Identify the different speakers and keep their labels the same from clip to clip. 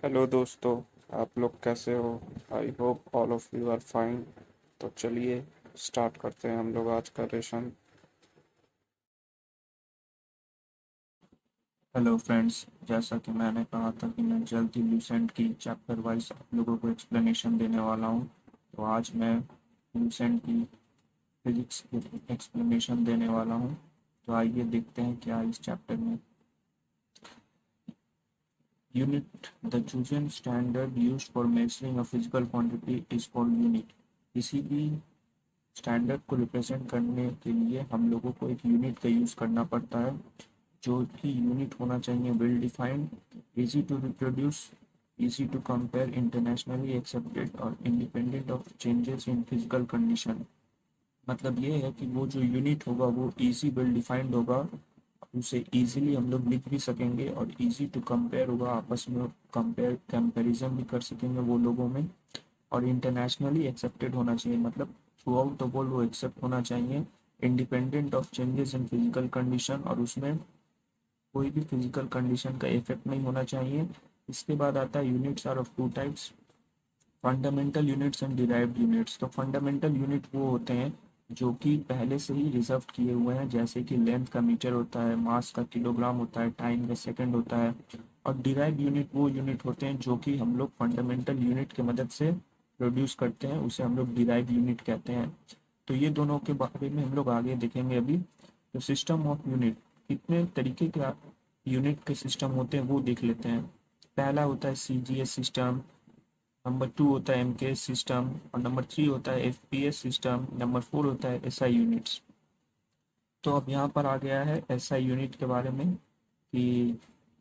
Speaker 1: Hello दोस्तों। आप लोग कैसे हो? I hope all of you are fine. तो चलिए स्टार्ट करते हैं हम लोग आज का सेशन।
Speaker 2: हेलो फ्रेंड्स, जैसा कि मैंने कहा था कि मैं जल्द ही लूसेंट की चैप्टर वाइज आप लोगों को एक्सप्लेनेशन देने वाला हूँ। तो आज मैं लूसेंट की फिजिक्स की एक्सप्लेनेशन देने वाला हूँ। तो आइए देखते हैं क्या है इस चैप्टर में। Unit, the chosen standard used for measuring a physical quantity is called unit. किसी भी स्टैंडर्ड को रिप्रेजेंट करने के लिए हम लोगों को एक यूनिट का यूज़ करना पड़ता है, जो कि यूनिट होना चाहिए well defined, easy to reproduce, easy to compare, internationally accepted और independent of changes in physical condition. मतलब ये है कि वो जो यूनिट होगा वो इजी वेल डिफाइंड होगा, उसे इजीली हम लोग लिख भी सकेंगे और इजी टू कंपेयर होगा, आपस में कंपेरिजन भी कर सकेंगे वो लोगों में। और इंटरनेशनली एक्सेप्टेड होना चाहिए, मतलब थ्रू आउट द वर्ल्ड वो एक्सेप्ट होना चाहिए। Independent of changes in physical condition, और उसमें कोई भी फिजिकल कंडीशन का इफेक्ट नहीं होना चाहिए। इसके बाद आता है units are of two types, fundamental units and derived units. तो फंडामेंटल यूनिट वो होते हैं जो कि पहले से ही रिजर्व किए हुए हैं, जैसे कि लेंथ का मीटर होता है, मास का किलोग्राम होता है, टाइम का सेकंड होता है। और डिराइव यूनिट वो यूनिट होते हैं जो कि हम लोग फंडामेंटल यूनिट की मदद से प्रोड्यूस करते हैं, उसे हम लोग डिराइव यूनिट कहते हैं। तो ये दोनों के बारे में हम लोग आगे देखेंगे अभी। तो सिस्टम ऑफ यूनिट, कितने तरीके के यूनिट के सिस्टम होते हैं वो देख लेते हैं। पहला होता है C G S system, number two होता है एम के एस सिस्टम, और नंबर थ्री होता है F P S system, number four होता है एस आई यूनिट्स। तो अब यहाँ पर आ गया है एस आई यूनिट के बारे में कि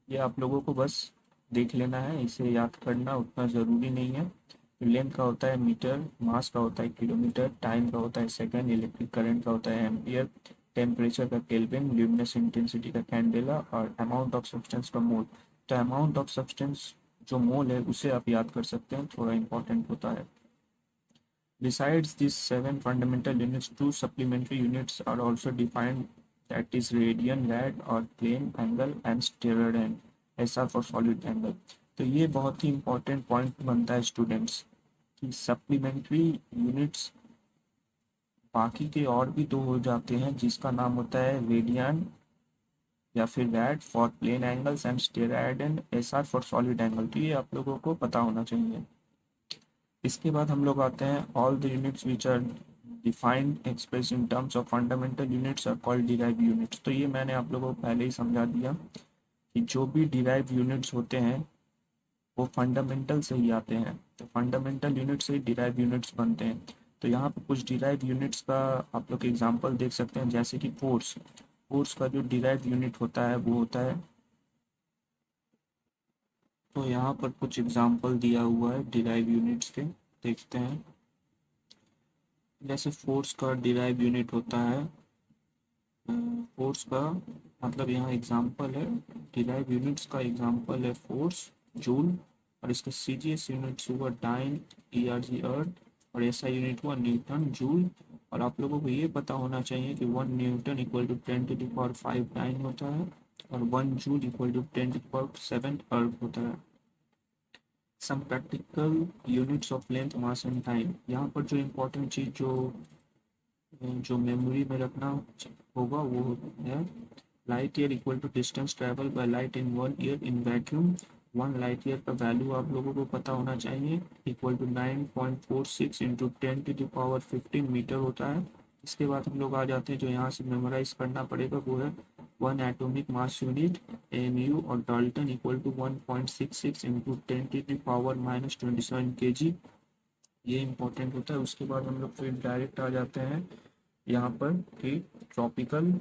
Speaker 2: ये आप लोगों को बस देख लेना है, इसे याद करना उतना ज़रूरी नहीं है। लेंथ का होता है मीटर, मास का होता है किलोमीटर, टाइम का होता है सेकंड, इलेक्ट्रिक करंट का होता है एम्पियर, टेम्परेचर का केल्विन, ल्यूमिनस इंटेंसिटी का कैंडेला, और अमाउंट ऑफ सब्सटेंस का मोल। तो अमाउंट ऑफ सब्सटेंस जो मोल है उसे आप याद कर सकते हैं, थोड़ा इंपॉर्टेंट होता है। Besides these seven fundamental units, two supplementary units are also defined, that is radian, rad or plane angle, and stereoid, SR for solid angle। तो ये बहुत ही important point बनता है स्टूडेंट्स कि सप्लीमेंट्री यूनिट्स बाकी के और भी दो हो जाते हैं, जिसका नाम होता है रेडियन या फिर rad for plane angles, and steradian and SR for solid angle. तो ये आप लोगों को पता होना चाहिए। इसके बाद हम लोग आते हैं all the units which are defined express in terms of fundamental units are called derive units. तो ये मैंने आप लोगों को पहले ही समझा दिया कि जो भी डिराइव यूनिट्स होते हैं वो फंडामेंटल से ही आते हैं। तो फंडामेंटल यूनिट से ही डिराइव यूनिट्स बनते हैं। तो यहाँ पे कुछ डिराइव यूनिट्स का आप लोग एग्जांपल देख सकते हैं, जैसे कि फोर्स। फोर्स का जो डिराइव यूनिट होता है वो होता है, तो यहाँ पर कुछ एग्जांपल दिया हुआ है डिराइव यूनिट्स के, देखते हैं। जैसे फोर्स का डिराइव यूनिट होता है, फोर्स का मतलब यहाँ एग्जांपल है, डिराइव यूनिट्स का एग्जांपल है फोर्स, जूल, और इसका सीजीएस यूनिट्स हुआ टाइम, ईआरजी अर्थ, और ऐसा यूनिट हुआ न्यूटन जूल। और आप लोगों को ये पता होना चाहिए कि 1 न्यूटन इक्वल टू 10⁵ टाइम होता है, और 1 जूल इक्वल टू 10⁷ अर्थ होता है। Some practical units of length, mass and time. यहाँ पर जो इम्पोर्टेंट चीज़ जो मेमोरी में रखना होगा वो है light year equal to distance travel by light in 1 year in vacuum. 1 light year का वैल्यू आप लोगों को पता होना चाहिए, इक्वल टू 9.46 इंटू 10⁻15 मीटर होता है। इसके बाद हम लोग आ जाते हैं, जो यहाँ से मेमोराइज करना पड़ेगा वो है 1 एटॉमिक मास यूनिट एम और Dalton equal to 1.66 into 10⁻27 kg। ये इंपॉर्टेंट होता है। उसके बाद हम लोग फिर डायरेक्ट आ जाते हैं यहाँ पर कि ट्रॉपिकल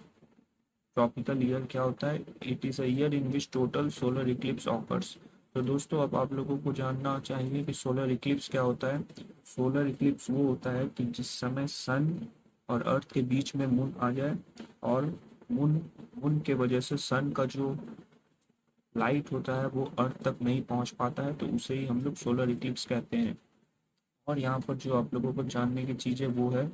Speaker 2: ट्रॉपिकल ईयर क्या होता है। It is a year in which total solar Eclipse offers. तो दोस्तों अब आप लोगों को जानना चाहिए कि सोलर इक्लिप्स क्या होता है। सोलर इक्लिप्स वो होता है कि जिस समय सन और अर्थ के बीच में मून आ जाए, और मून मून के वजह से सन का जो लाइट होता है वो अर्थ तक नहीं पहुंच पाता है, तो उसे ही हम लोग सोलर इक्लिप्स कहते हैं। और यहाँ पर जो आप लोगों को जानने की चीज़ है वो है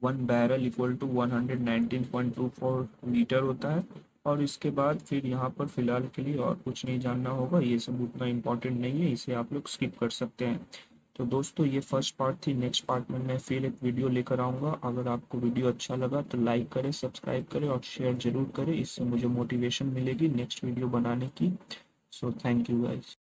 Speaker 2: 1 बैरल इक्वल टू 119.24 लीटर होता है। और इसके बाद फिर यहाँ पर फिलहाल के लिए और कुछ नहीं जानना होगा, ये सब उतना इम्पोर्टेंट नहीं है, इसे आप लोग स्किप कर सकते हैं। तो दोस्तों ये फर्स्ट पार्ट थी, नेक्स्ट पार्ट में मैं फिर एक वीडियो लेकर आऊँगा। अगर आपको वीडियो अच्छा लगा तो लाइक करें, सब्सक्राइब करें और शेयर जरूर करें, इससे मुझे मोटिवेशन मिलेगी नेक्स्ट वीडियो बनाने की। So thank you guys.